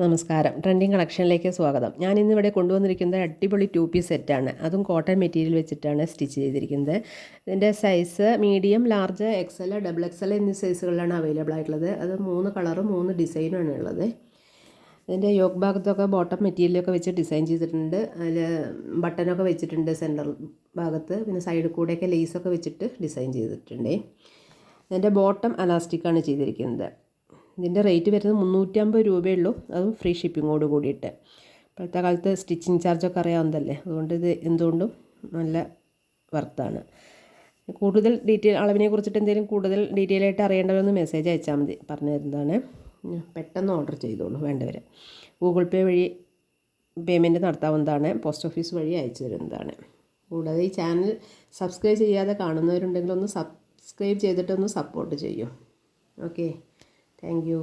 നമസ്കാരം. ട്രെൻഡിങ് കളക്ഷനിലേക്ക് സ്വാഗതം. ഞാൻ ഇന്നിവിടെ കൊണ്ടുവന്നിരിക്കുന്നത് അടിപൊളി 2 പീസ് സെറ്റാണ്. അതും കോട്ടൺ മെറ്റീരിയൽ വെച്ചിട്ടാണ് സ്റ്റിച്ച് ചെയ്തിരിക്കുന്നത്. ഇതിൻ്റെ size medium, large, XL, double XL എന്നീ സൈസുകളിലാണ് അവൈലബിൾ ആയിട്ടുള്ളത്. അത് 3 കളറും 3 ഡിസൈനുമാണ് ഉള്ളത്. ഇതിൻ്റെ യോക്ക് ഭാഗത്തൊക്കെ ബോട്ടം മെറ്റീരിയലൊക്കെ വെച്ച് ഡിസൈൻ ചെയ്തിട്ടുണ്ട്. അതിൽ ബട്ടനൊക്കെ വെച്ചിട്ടുണ്ട് സെൻറ്റർ ഭാഗത്ത്. പിന്നെ സൈഡിൽ കൂടെയൊക്കെ ലേസൊക്കെ വെച്ചിട്ട് ഡിസൈൻ ചെയ്തിട്ടുണ്ട്. ഇതിൻ്റെ ബോട്ടം അലാസ്റ്റിക്കാണ് ചെയ്തിരിക്കുന്നത്. ഇതിൻ്റെ റേറ്റ് വരുന്നത് 350 രൂപയുള്ളൂ. അതും ഫ്രീ ഷിപ്പിങ്ങോട് കൂടിയിട്ട്. ഇപ്പോഴത്തെ കാലത്ത് സ്റ്റിച്ചിങ് ചാർജൊക്കെ അറിയാവുന്നതല്ലേ, അതുകൊണ്ട് ഇത് എന്തുകൊണ്ടും നല്ല വർത്താണ്. കൂടുതൽ അളവിനെ കുറിച്ചിട്ട് എന്തെങ്കിലും കൂടുതൽ ഡീറ്റെയിൽ ആയിട്ട് അറിയേണ്ടവരൊന്ന് മെസ്സേജ് അയച്ചാൽ മതി, പറഞ്ഞു തരുന്നതാണ്. പെട്ടെന്ന് ഓർഡർ ചെയ്തോളൂ വേണ്ടവർ. ഗൂഗിൾ പേ വഴി പേയ്മെൻറ്റ് നടത്താവുന്നതാണ്. പോസ്റ്റ് ഓഫീസ് വഴി അയച്ചു തരുന്നതാണ്. കൂടാതെ ഈ ചാനൽ സബ്സ്ക്രൈബ് ചെയ്യാതെ കാണുന്നവരുണ്ടെങ്കിൽ ഒന്ന് സബ്സ്ക്രൈബ് ചെയ്തിട്ടൊന്ന് സപ്പോർട്ട് ചെയ്യൂ. Okay, thank you.